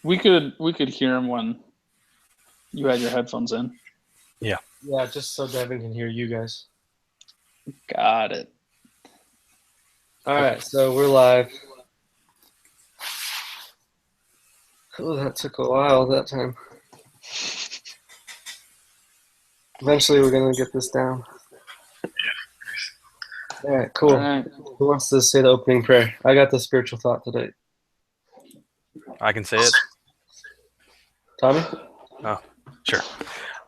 We could hear him when you had your headphones in. Yeah. Yeah, just so Devin can hear you guys. Got it. All right, so we're live. Oh, that took a while that time. Eventually, we're gonna get this down. All right, cool. All right. Who wants to say the opening prayer? I got the spiritual thought today. I can say it. Tommy? Oh, sure.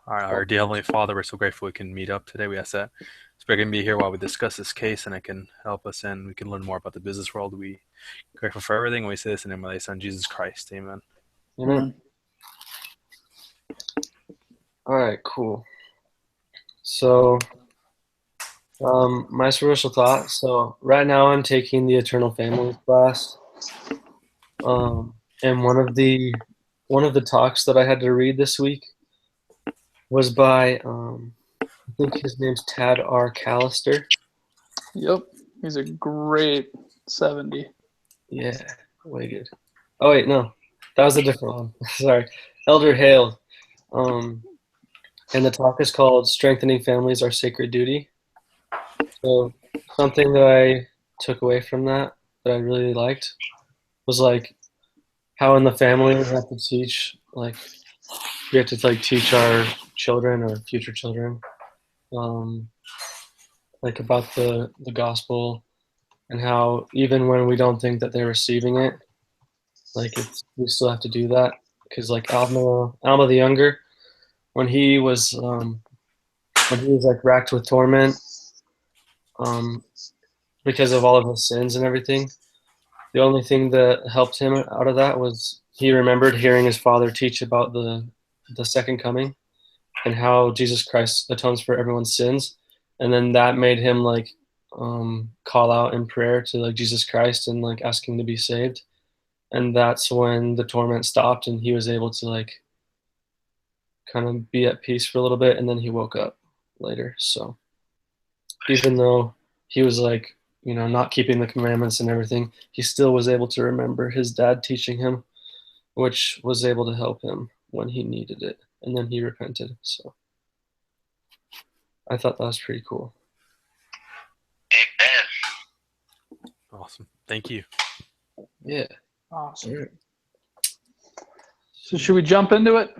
All right, our dear Heavenly Father, we're so grateful we can meet up today. We ask that Spirit can be here while we discuss this case, and it can help us, and we can learn more about the business world. We grateful for everything. We say this in the name of Thy Son, Jesus Christ. Amen. Amen. All right, cool. So, my spiritual thought. So right now I'm taking the Eternal Families class. And one of the talks that I had to read this week was by I think his name's Tad R. Callister. Yep. He's a great 70. Yeah, way good. Oh wait, no, that was a different one. Sorry, Elder Hale. And the talk is called "Strengthening Families: Our Sacred Duty." So something that I took away from that I really liked was like how in the family we have to teach teach our children or future children um, like about the gospel and how even when we don't think that they're receiving it, like we still have to do that because like Alma the younger when he was like racked with torment um, because of all of his sins and everything. The only thing that helped him out of that was he remembered hearing his father teach about the second coming and how Jesus Christ atones for everyone's sins, and then that made him like call out in prayer to like Jesus Christ and like ask him to be saved, and that's when the torment stopped and he was able to like kind of be at peace for a little bit, and then he woke up later. So even though he was like not keeping the commandments and everything, he still was able to remember his dad teaching him, which was able to help him when he needed it, and then he repented. So I thought that was pretty cool. Amen. Awesome. Thank you. Yeah. Awesome. Right. So should we jump into it?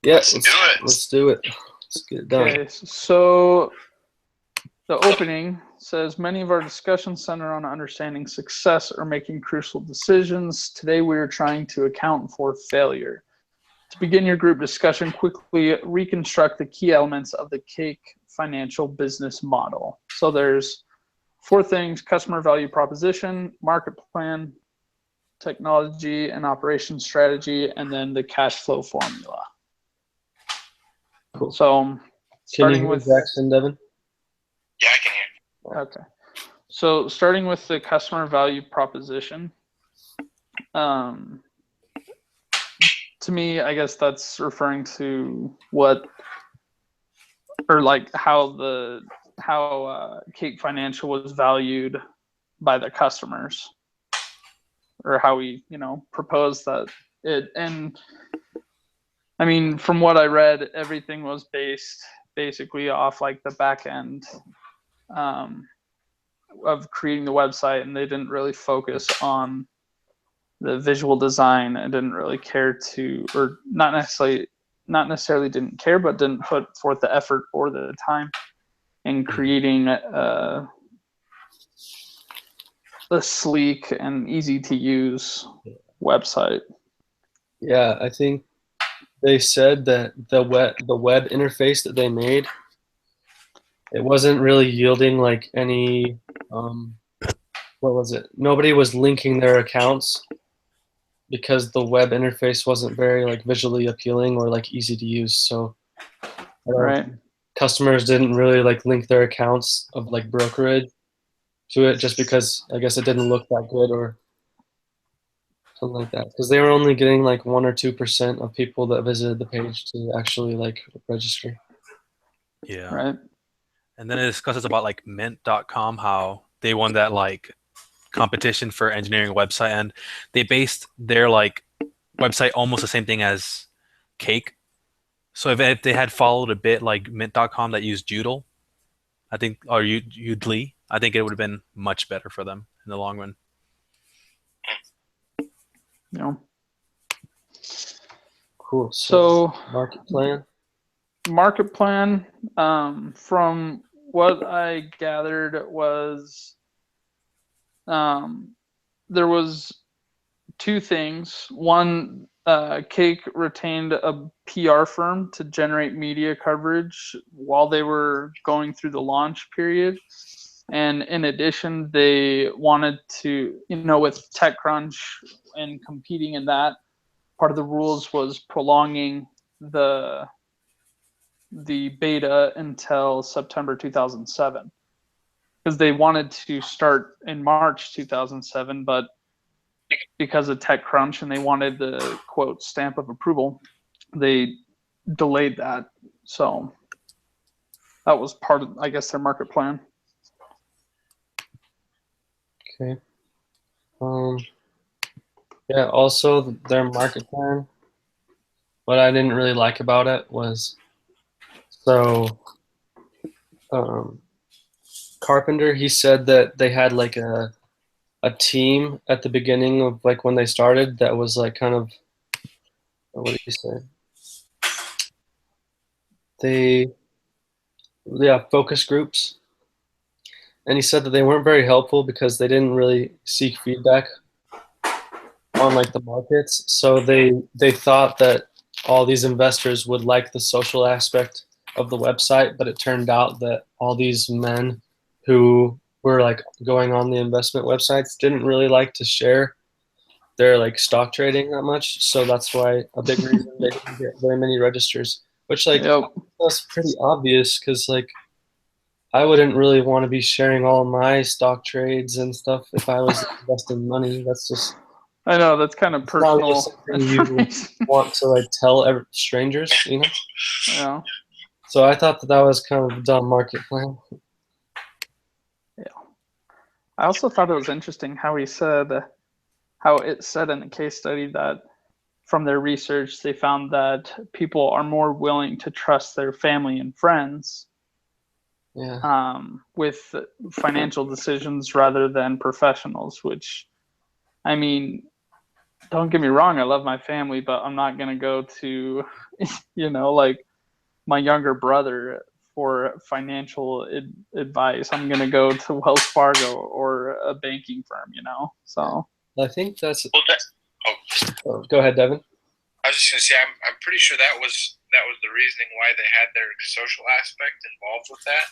Yeah, Let's do it. Let's do it. Let's get it done. Okay, so the opening says many of our discussions center on understanding success or making crucial decisions. Today we are trying to account for failure. To begin your group discussion, quickly reconstruct the key elements of the cake financial business model. So there's 4 things: customer value proposition, market plan, technology and operations strategy, and then the cash flow formula. Cool. So starting with Jackson, Devin? Yeah, I can hear. Okay. So starting with the customer value proposition, to me, I guess that's referring to what, or like how Cake Financial was valued by the customers, or how we, proposed that it. And I mean, from what I read, everything was based basically off like the back end of creating the website, and they didn't really focus on the visual design. I didn't really care to, or not necessarily didn't care, but didn't put forth the effort or the time in creating a sleek and easy to use website. Yeah, I think they said that the web interface that they made, it wasn't really yielding like any what was it? Nobody was linking their accounts because the web interface wasn't very like visually appealing or like easy to use. So Right. customers didn't really like link their accounts of like brokerage to it just because I guess it didn't look that good or something like that, because they were only getting like 1 or 2% of people that visited the page to actually like register. Yeah. Right. And then it discusses about like mint.com, how they won that like competition for engineering a website, and they based their like website almost the same thing as Cake. So if they had followed a bit like Mint.com that used Joodle, I think, or Udly, I think it would have been much better for them in the long run. You know. Cool. So market plan. Market plan, from what I gathered was, there was two things. One, Cake retained a PR firm to generate media coverage while they were going through the launch period. And in addition, they wanted to, with TechCrunch and competing in that, part of the rules was prolonging the beta until September 2007, because they wanted to start in March 2007, but because of TechCrunch and they wanted the quote stamp of approval, they delayed that. So that was part of, I guess, their market plan. Okay. Yeah. Also, their market plan. What I didn't really like about it was, so Carpenter, he said that they had like a team at the beginning of like when they started that was like kind of, what did he say? Focus groups. And he said that they weren't very helpful because they didn't really seek feedback on like the markets. So they thought that all these investors would like the social aspect of the website, but it turned out that all these men who were like going on the investment websites didn't really like to share their like stock trading that much. So that's why a big reason they didn't get very many registers, which like was pretty obvious because like I wouldn't really want to be sharing all my stock trades and stuff if I was investing money. That's just, I know, that's kind of personal not really something you want to like tell strangers, Yeah. So I thought that was kind of a dumb market plan. Yeah. I also thought it was interesting how it said in the case study that from their research, they found that people are more willing to trust their family and friends with financial decisions rather than professionals, which, I mean, don't get me wrong, I love my family, but I'm not going to go to, like my younger brother for financial advice. I'm going to go to Wells Fargo or a banking firm, so. I think that's. Well, go ahead, Devin. I was just gonna say, I'm pretty sure that was the reasoning why they had their social aspect involved with that.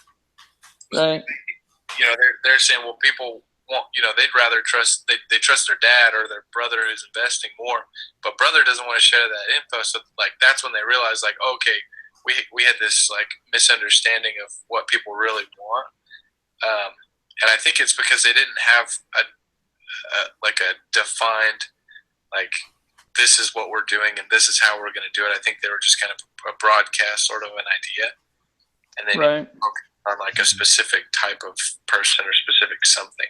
Right. They're saying, well, people won't, they'd rather trust they trust their dad or their brother who's investing more, but brother doesn't want to share that info. So like that's when they realized like, okay, we had this like misunderstanding of what people really want, and I think it's because they didn't have a defined like, this is what we're doing and this is how we're going to do it. I think they were just kind of a broadcast sort of an idea, and they didn't focus on like a specific type of person or specific something.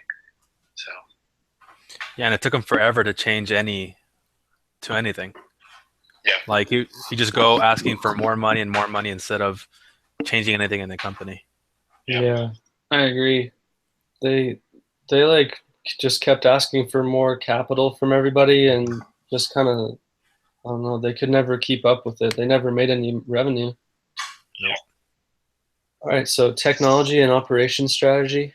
So yeah, and it took them forever to change anything. Yeah, like you just go asking for more money and more money instead of changing anything in the company. Yeah, I agree. They like just kept asking for more capital from everybody and just kind of, I don't know, they could never keep up with it. They never made any revenue. No. All right, so technology and operations strategy.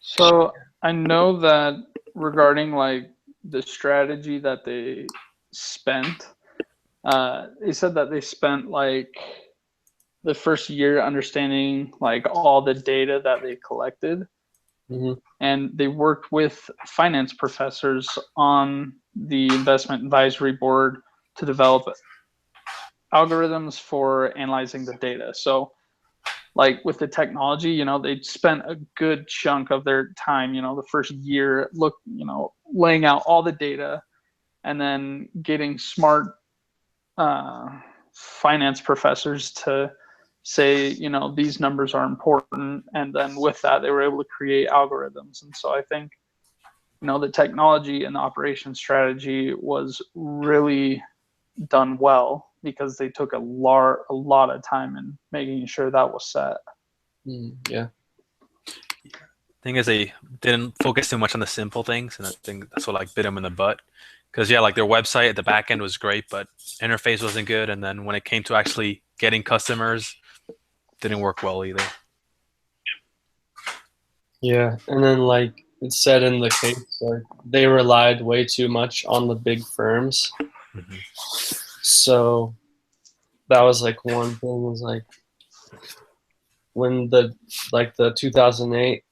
So I know that regarding like the strategy that they spent, they said that they spent like the first year understanding like all the data that they collected. Mm-hmm. And they worked with finance professors on the investment advisory board to develop algorithms for analyzing the data. So like with the technology, they spent a good chunk of their time, the first year laying out all the data and then getting smart finance professors to say, these numbers are important. And then with that, they were able to create algorithms. And so I think the technology and the operation strategy was really done well because they took a lot of time in making sure that was set. Yeah. Thing is, they didn't focus too much on the simple things, and I think that's what like bit them in the butt. Because like their website at the back end was great, but interface wasn't good, and then when it came to actually getting customers, didn't work well either. Yeah, and then like it said in the case, like they relied way too much on the big firms. Mm-hmm. So that was like one thing was like when the 2008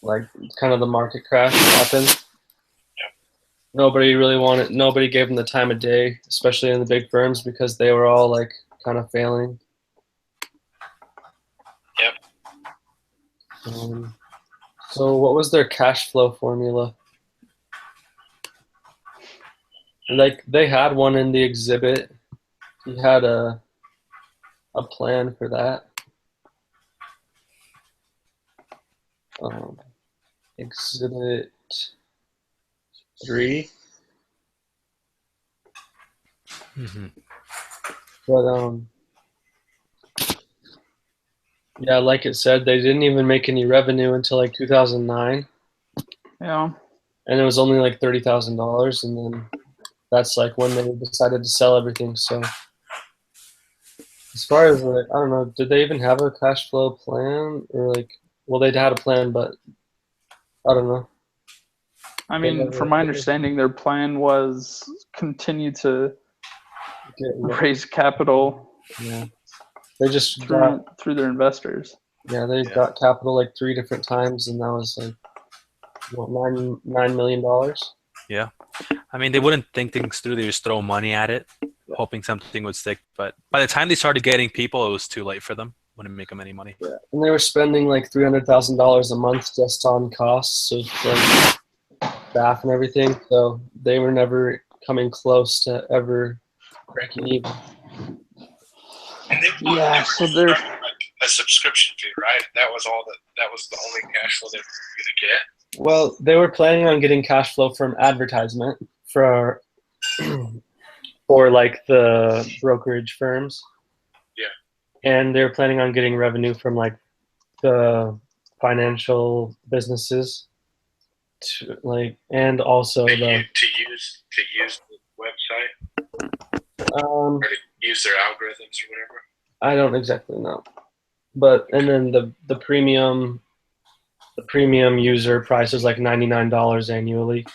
like kind of the market crash happened. Nobody gave them the time of day, especially in the big firms, because they were all like kind of failing. Yep. So what was their cash flow formula? Like they had one in the exhibit. He had a plan for that. Exhibit 3. Mm-hmm. But yeah, like it said, they didn't even make any revenue until like 2009, Yeah. and it was only like $30,000, and then that's like when they decided to sell everything. So as far as like, I don't know, did they even have a cash flow plan or like? Well, they had a plan, but I don't know. I mean, from my understanding, their plan was continue to raise capital. Yeah, they just through their investors. Yeah, they got capital like 3 different times, and that was like what, $9 million. Yeah, I mean they wouldn't think things through; they just throw money at it, hoping something would stick. But by the time they started getting people, it was too late for them. Wouldn't make them any money. Yeah, and they were spending like $300,000 a month just on costs of like staff and everything. So they were never coming close to ever breaking even. And so they're like a subscription fee, right? That was the only cash flow they were going to get. Well, they were planning on getting cash flow from advertisement for like the brokerage firms. Yeah. And they're planning on getting revenue from like the financial businesses, and also to use the website, or to use their algorithms or whatever. I don't exactly know, but and then the premium user price is like $99 annually.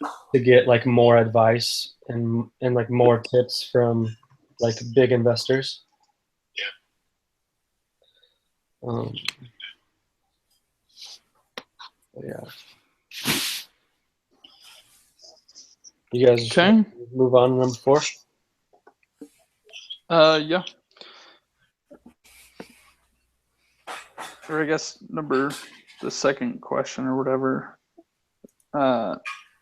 Yeah. To get like more advice and like more tips from like big investors. Yeah. You guys move on to number 4? Yeah. Or I guess the second question or whatever. The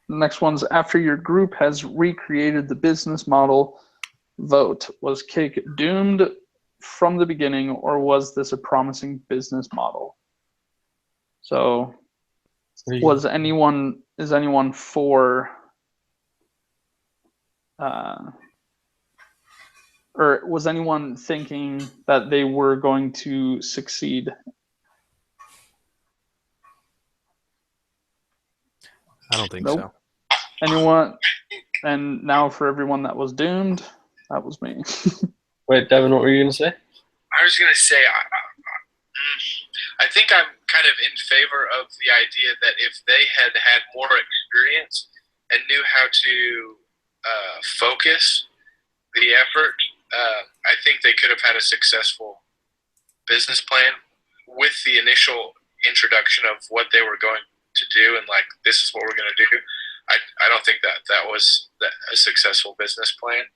next one's, after your group has recreated the business model, vote. Was Cake doomed from the beginning, or was this a promising business model? So is anyone for or was anyone thinking that they were going to succeed? I don't think so. Anyone? And now for everyone that was doomed, that was me. Wait, Devin, what were you going to say? I was going to say, I think I'm kind of in favor of the idea that if they had had more experience and knew how to focus the effort, I think they could have had a successful business plan with the initial introduction of what they were going to do and like, this is what we're going to do. I don't think that was a successful business plan.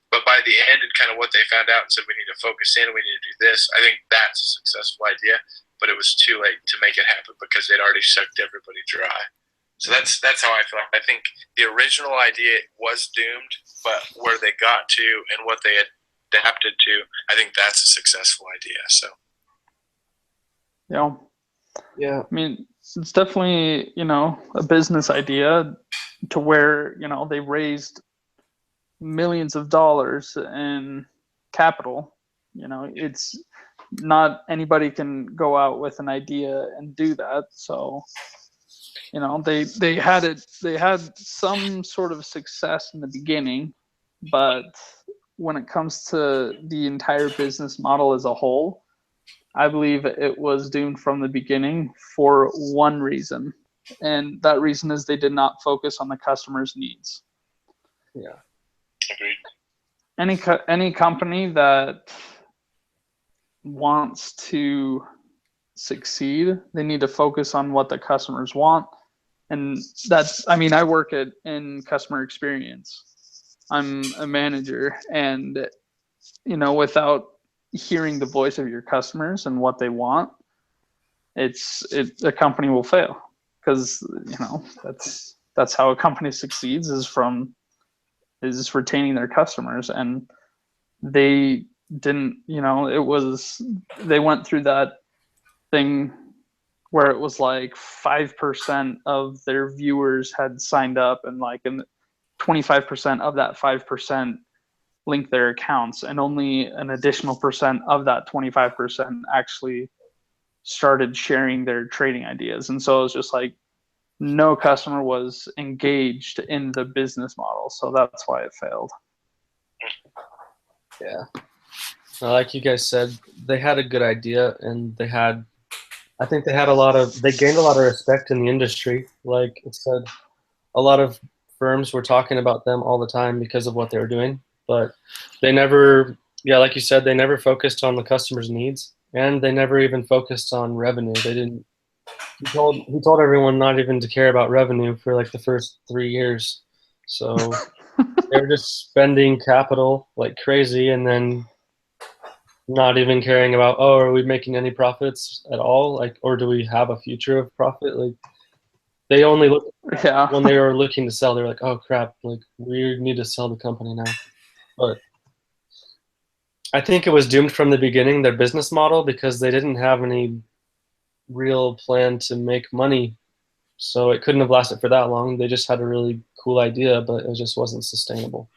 But by the end, and kind of what they found out and said, we need to focus in, we need to do this, I think that's a successful idea. But it was too late to make it happen because they'd already sucked everybody dry. So that's how I feel. I think the original idea was doomed, but where they got to and what they adapted to, I think that's a successful idea. So, yeah, Yeah. I mean, it's definitely, a business idea to where, they raised millions of dollars in capital. It's not anybody can go out with an idea and do that. So, they had some sort of success in the beginning, but when it comes to the entire business model as a whole, I believe it was doomed from the beginning for one reason. And that reason is they did not focus on the customer's needs. Yeah. Agreed. Any company that wants to succeed, they need to focus on what the customers want. And I work in customer experience. I'm a manager, and without hearing the voice of your customers and what they want, a company will fail, because that's how a company succeeds, is retaining their customers. And they didn't, they went through that thing where it was like 5% of their viewers had signed up, and 25% of that 5% linked their accounts, and only an additional percent of that 25% actually started sharing their trading ideas. And so it was just like no customer was engaged in the business model. So that's why it failed. Yeah. Like you guys said, they had a good idea, and I think they gained a lot of respect in the industry. Like it said, a lot of firms were talking about them all the time because of what they were doing, but they never, like you said, they never focused on the customer's needs, and they never even focused on revenue. They didn't. He told everyone not even to care about revenue for like the first 3 years. So they were just spending capital like crazy, and then not even caring about, are we making any profits at all? Like, or do we have a future of profit? Like, they only look when they were looking to sell. They're like, oh crap, like we need to sell the company now. But I think it was doomed from the beginning, their business model, because they didn't have any real plan to make money. So it couldn't have lasted for that long. They just had a really cool idea, but it just wasn't sustainable.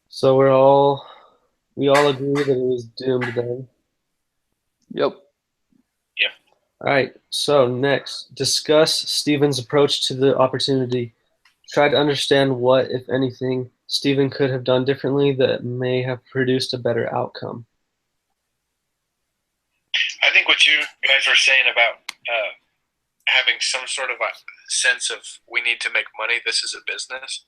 So we all agree that it was doomed then. Yep. Yeah. All right. So next, discuss Stephen's approach to the opportunity. Try to understand what, if anything, Stephen could have done differently that may have produced a better outcome. I think what you guys were saying about having some sort of a sense of we need to make money. This is a business.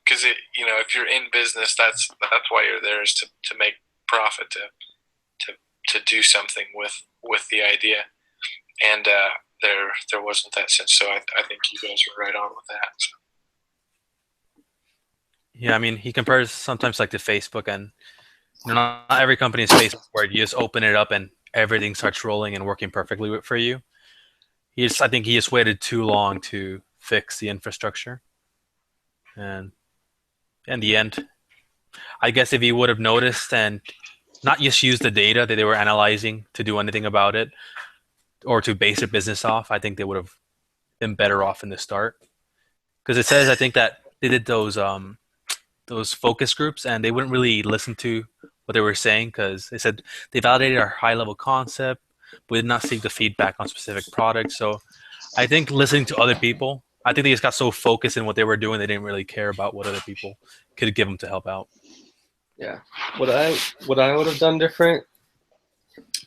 Because if you're in business, that's why you're there, is to make profit, to do something with the idea, and there wasn't that sense. So I think you guys were right on with that. So. Yeah, I mean, he compares sometimes like to Facebook, and not every company is Facebook where you just open it up and everything starts rolling and working perfectly for you. I think he just waited too long to fix the infrastructure. And in the end, I guess if he would have noticed and not just used the data that they were analyzing to do anything about it or to base their business off, I think they would have been better off in the start. Because it says, I think, that they did those focus groups and they wouldn't really listen to what they were saying, because they said they validated our high-level concept, but did not seek the feedback on specific products. So I think listening to other people, I think they just got so focused in what they were doing, they didn't really care about what other people could give them to help out. Yeah. What I would have done different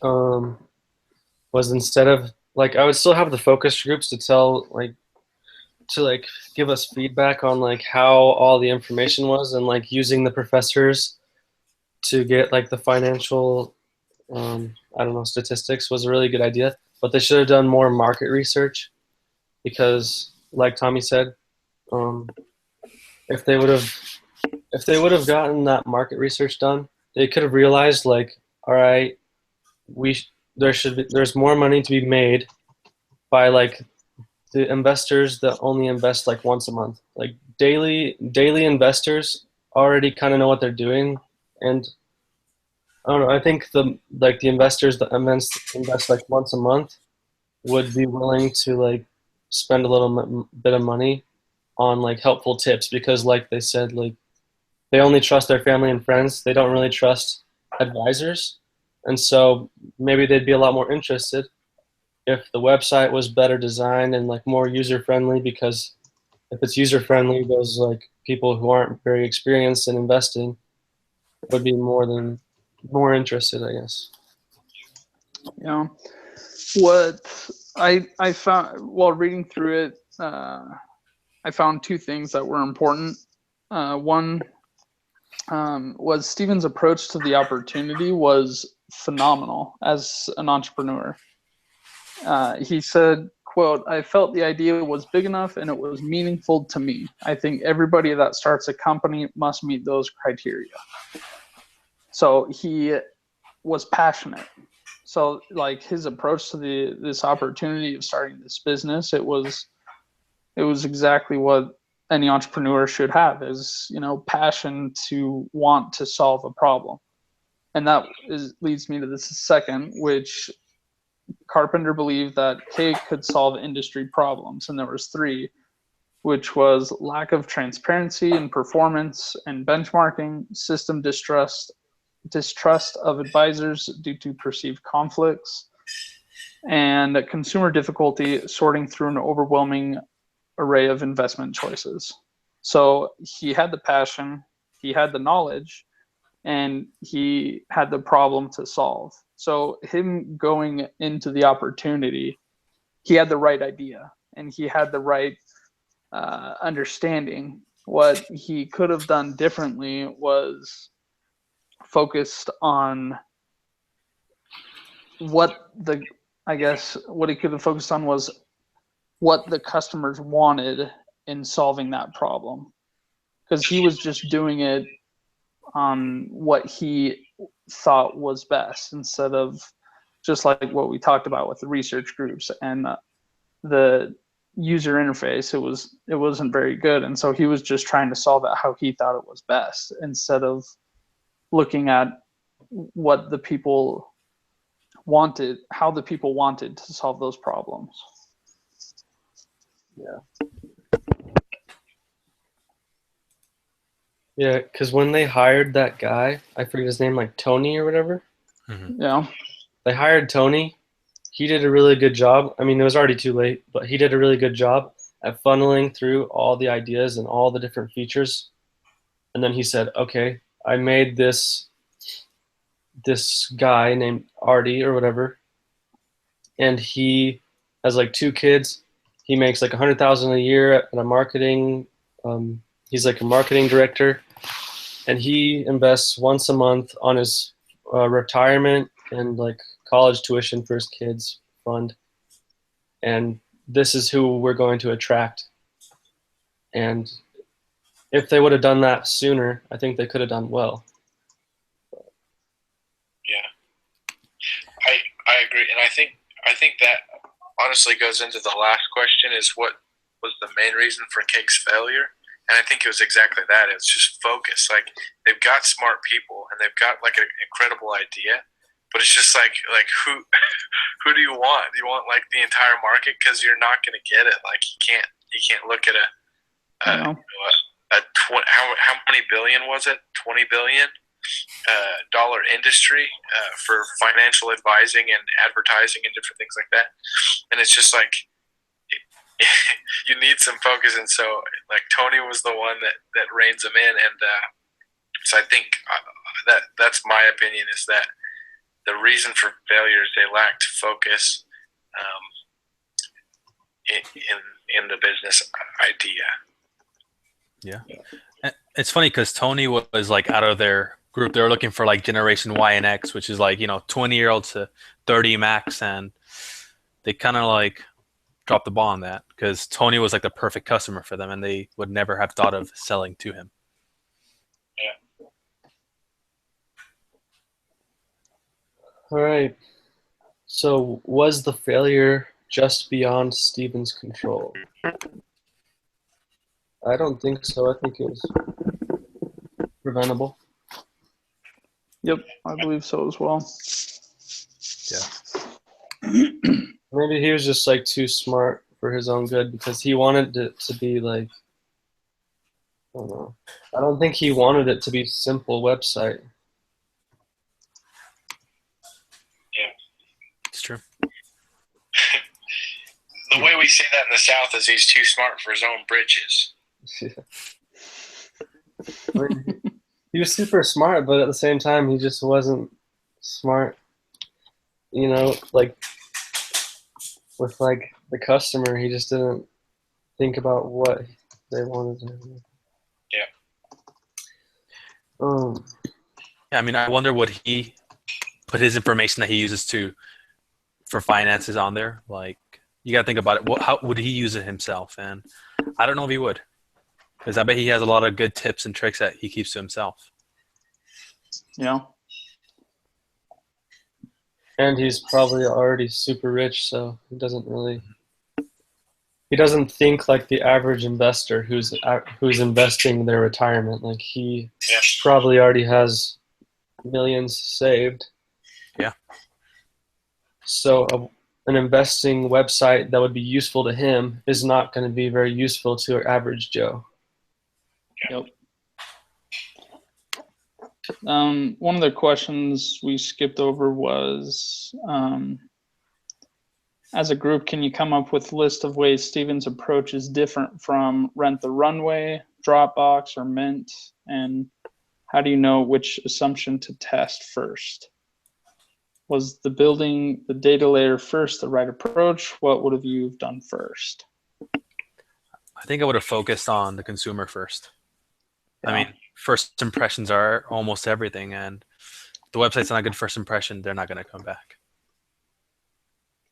was, instead of I would still have the focus groups to give us feedback on how all the information was, and using the professors to get the financial statistics was a really good idea. But they should have done more market research, because like Tommy said, if they would have gotten that market research done, they could have realized all right, there's more money to be made by the investors that only invest once a month. Daily investors already kind of know what they're doing, and I don't know. I think the investors that invest like once a month would be willing to like spend a little bit of money on like helpful tips because like they said like they only trust their family and friends. They don't really trust advisors. And so maybe they'd be a lot more interested if the website was better designed and like more user friendly because if it's user friendly, those like people who aren't very experienced in investing would be more interested, I guess. You know, what I found while reading through it, I found two things that were important. One was Stephen's approach to the opportunity was phenomenal as an entrepreneur. He said, quote, "I felt the idea was big enough and it was meaningful to me. I think everybody that starts a company must meet those criteria." So he was passionate. So like his approach to this opportunity of starting this business, it was exactly what any entrepreneur should have is, passion to want to solve a problem. And that leads me to this second, which Carpenter believed that cake could solve industry problems. And there was three, which was lack of transparency in performance and benchmarking, system distrust of advisors due to perceived conflicts, and consumer difficulty sorting through an overwhelming array of investment choices. So he had the passion, he had the knowledge, and he had the problem to solve. So him going into the opportunity, he had the right idea and he had the right understanding. What he could have done differently was focused on what he could have focused on was what the customers wanted in solving that problem, because he was just doing it on what he thought was best instead of just like what we talked about with the research groups and the user interface. It wasn't very good, and so he was just trying to solve it how he thought it was best instead of looking at what the people wanted, how the people wanted to solve those problems. Yeah, because when they hired that guy, I forget his name, like Tony or whatever. Mm-hmm. Yeah. They hired Tony. He did a really good job. I mean, it was already too late, but he did a really good job at funneling through all the ideas and all the different features. And then he said, okay, I made this guy named Artie or whatever, and he has like 2 kids. He makes like $100,000 a year at a marketing. He's like a marketing director, and he invests once a month on his retirement and like college tuition for his kids fund. And this is who we're going to attract. And if they would have done that sooner, I think they could have done well. Yeah, I agree, and I think that honestly goes into the last question: is what was the main reason for Cake's failure? And I think it was exactly that. It's just focus. Like they've got smart people and they've got like an incredible idea, but it's just like who do you want? Do you want like the entire market? Because you're not going to get it. Like you can't look at how many billion was it? $20 billion dollar industry for financial advising and advertising and different things like that. And it's just like you need some focus. And so like Tony was the one that reins them in. And so I think that's my opinion, is that the reason for failure is they lacked focus in the business idea. Yeah. It's funny because Tony was like out of their group. They were looking for like Generation Y and X, which is like, 20-year-olds to 30 max. And they kind of like dropped the ball on that because Tony was like the perfect customer for them and they would never have thought of selling to him. Yeah. All right. So was the failure just beyond Stephen's control? I don't think so. I think it was preventable. Yep, I believe so as well. Maybe he was just like too smart for his own good because he wanted it to be like, I don't know. I don't think he wanted it to be simple website. It's true. The way we say that in the South is he's too smart for his own britches. I mean, he was super smart, but at the same time, he just wasn't smart. You know, like with like the customer, he just didn't think about what they wanted to do. Yeah. Yeah, I mean, I wonder would he put his information that he uses for finances on there? Like, you got to think about it. How would he use it himself? And I don't know if he would, because I bet he has a lot of good tips and tricks that he keeps to himself. Yeah. And he's probably already super rich, so he doesn't think like the average investor who's investing their retirement. Like he probably already has millions saved. Yeah. So an investing website that would be useful to him is not going to be very useful to an average Joe. Yep. One of the questions we skipped over was, as a group, can you come up with a list of ways Steven's approach is different from Rent the Runway, Dropbox, or Mint? And how do you know which assumption to test first? Was the building the data layer first the right approach? What would have you done first? I think I would have focused on the consumer first. Yeah. I mean, first impressions are almost everything, and if the website's not a good first impression, they're not going to come back.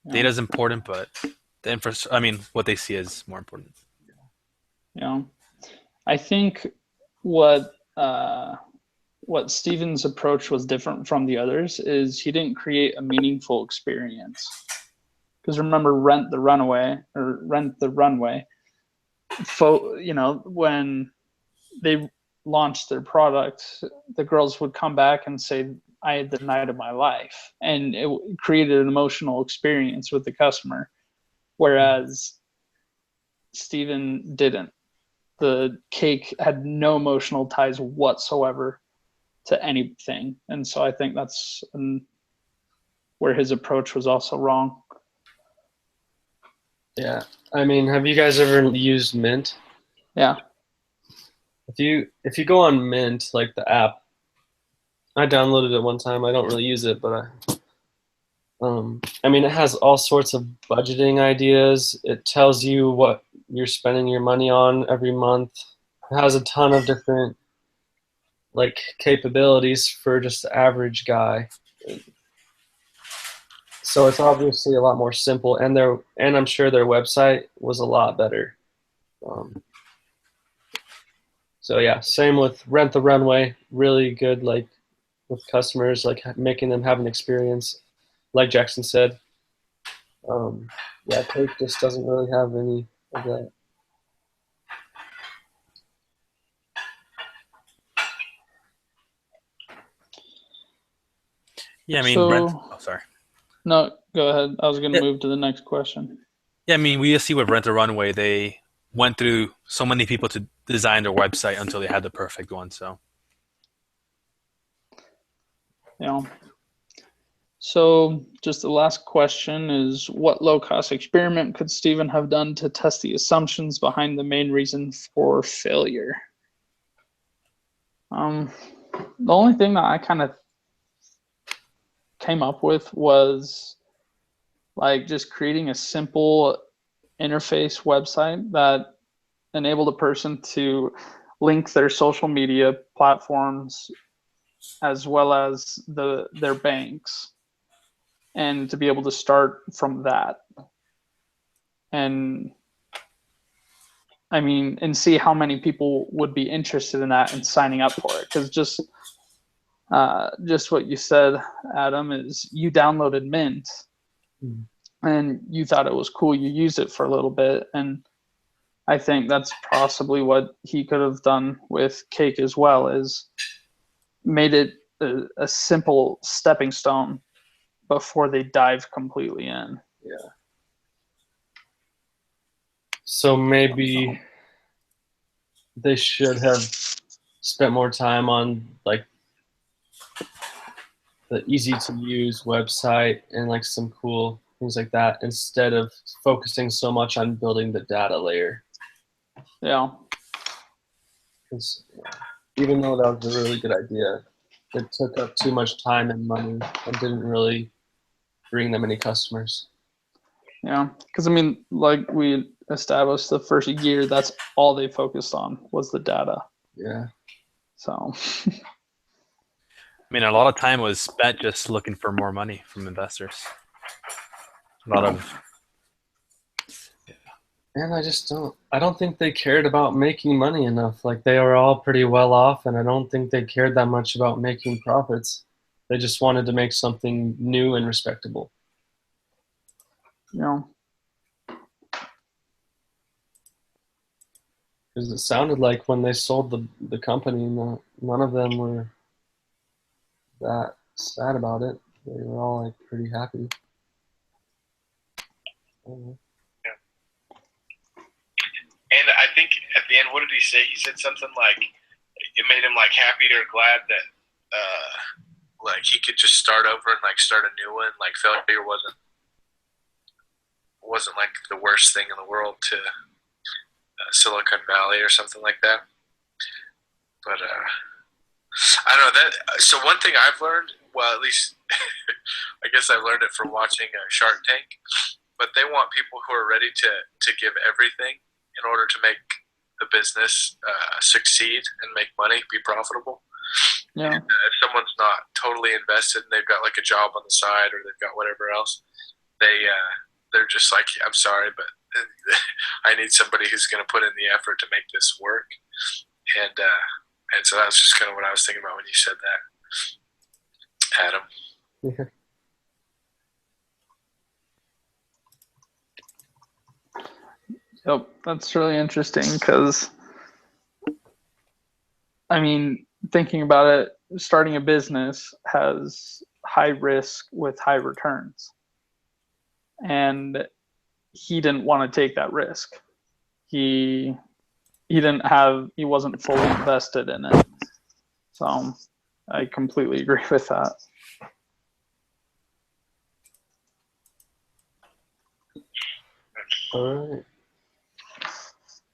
Yeah. Data is important, but what they see is more important. Yeah. I think what Steven's approach was different from the others is he didn't create a meaningful experience. Because remember, Rent the Runway, when they launched their product, the girls would come back and say, I had the night of my life. And it created an emotional experience with the customer. Whereas Steven didn't. The cake had no emotional ties whatsoever to anything. And so I think that's where his approach was also wrong. Yeah. I mean, have you guys ever used Mint? Yeah. If you go on Mint, like the app, I downloaded it one time. I don't really use it, but I mean, it has all sorts of budgeting ideas. It tells you what you're spending your money on every month. It has a ton of different like capabilities for just the average guy. So it's obviously a lot more simple, and I'm sure their website was a lot better. So yeah, same with Rent the Runway. Really good, like with customers, like making them have an experience. Like Jackson said, yeah, Cake just doesn't really have any of that. Yeah, I mean, sorry. No, go ahead. I was going to move to the next question. Yeah, I mean, we see with Rent the Runway, they went through so many people to design their website until they had the perfect one. So, yeah. So just the last question is, what low-cost experiment could Steven have done to test the assumptions behind the main reason for failure? The only thing that I kind of came up with was like just creating a simple interface website that enabled a person to link their social media platforms as well as their banks, and to be able to start from that. And I mean, and see how many people would be interested in that and signing up for it. Because just what you said, Adam, is you downloaded Mint and you thought it was cool. You used it for a little bit. And I think that's possibly what he could have done with Cake as well, is made it a simple stepping stone before they dive completely in. Yeah. So maybe they should have spent more time on like the easy to use website and like some cool things like that instead of focusing so much on building the data layer. Yeah. 'Cause, even though that was a really good idea, it took up too much time and money and didn't really bring them any customers. Yeah. Because, I mean, like we established the first year, that's all they focused on was the data. Yeah. So, I mean, a lot of time was spent just looking for more money from investors. A lot of And I don't think they cared about making money enough. Like they were all pretty well off, and I don't think they cared that much about making profits. They just wanted to make something new and respectable. you know, Because it sounded like when they sold the company, none of them were that sad about it. They were all like pretty happy. And I think at the end, what did he say? He said something like it made him like happy or glad that like he could just start over and like start a new one. Like failure wasn't like the worst thing in the world to Silicon Valley or something like that. But I don't know that. So one thing I've learned, well, at least I guess I've learned it from watching Shark Tank, but they want people who are ready to give everything in order to make the business succeed and make money, be profitable. yeah. And, if someone's not totally invested and they've got like a job on the side or they've got whatever else, they're just like, I'm sorry, but I need somebody who's going to put in the effort to make this work. And so that's just kind of what I was thinking about when you said that, Adam. Yeah. Yep, that's really interesting because, I mean, thinking about it, starting a business has high risk with high returns. And he didn't want to take that risk. He wasn't fully invested in it. So I completely agree with that. All right.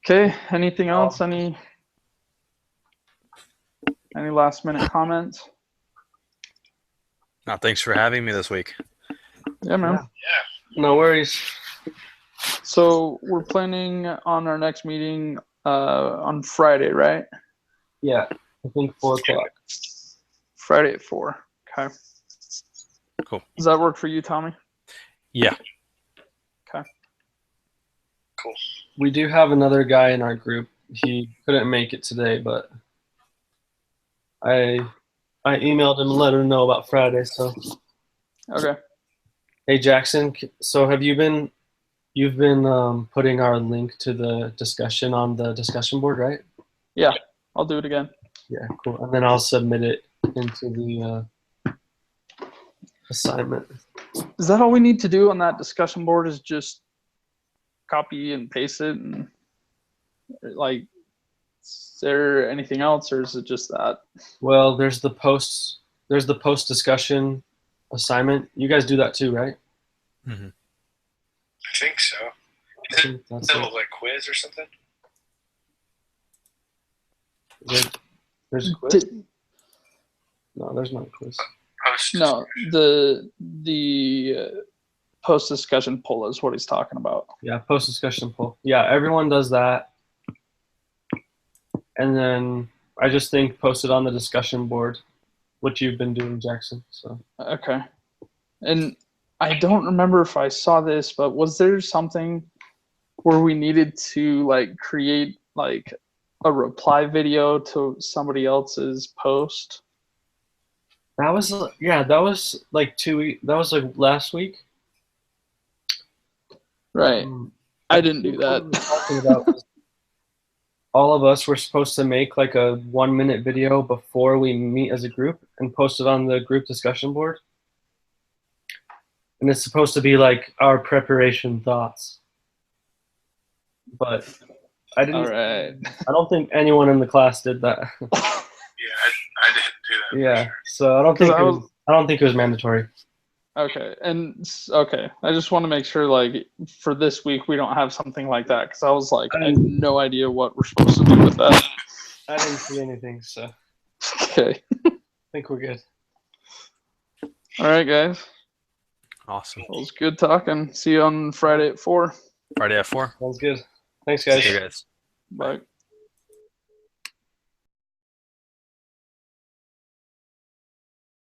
Okay, anything else? Any last minute comments? no, thanks for having me this week. Yeah, man. Yeah. No worries. So we're planning on our next meeting on Friday, right? Yeah, I think 4:00. Friday at 4. Okay. Cool. Does that work for you, Tommy? Yeah. Okay. Cool. We do have another guy in our group. He couldn't make it today, but I emailed him and let him know about Friday. So, Okay. hey Jackson, so you've been putting our link to the discussion on the discussion board, right? Yeah, I'll do it again. Yeah, cool. And then I'll submit it into the assignment. Is that all we need to do on that discussion board? Is just copy and paste it, and like, is there anything else, or is it just that? Well, there's the post discussion assignment. You guys do that too, right? Mm-hmm. I think so. I think that's That it. look like quiz or something? There's a quiz? Did- No, there's not a quiz. no, the post discussion poll is what he's talking about. Yeah, post discussion poll. Yeah, everyone does that. And then I just think post it on the discussion board, what you've been doing, Jackson. So Okay. And I don't remember if I saw this, but was there something where we needed to like create like a reply video to somebody else's post? that was like 2 weeks. That was like last week. Right. I didn't do What we were that. talking about was all of us were supposed to make like a 1-minute video before we meet as a group and post it on the group discussion board. And it's supposed to be like our preparation thoughts. But I didn't. All right. I don't think anyone in the class did that. Yeah, I didn't do that. Yeah. For sure. So I don't 'Cause think I was- I don't think it was mandatory. Okay, okay. I just want to make sure, like, for this week, we don't have something like that, because I was like, I have no idea what we're supposed to do with that. I didn't see anything, so I Okay. think we're good. All right, guys. Awesome. Well, it was good talking. See you on Friday at 4. Friday at 4. Sounds good. Thanks, guys. See you guys. Bye.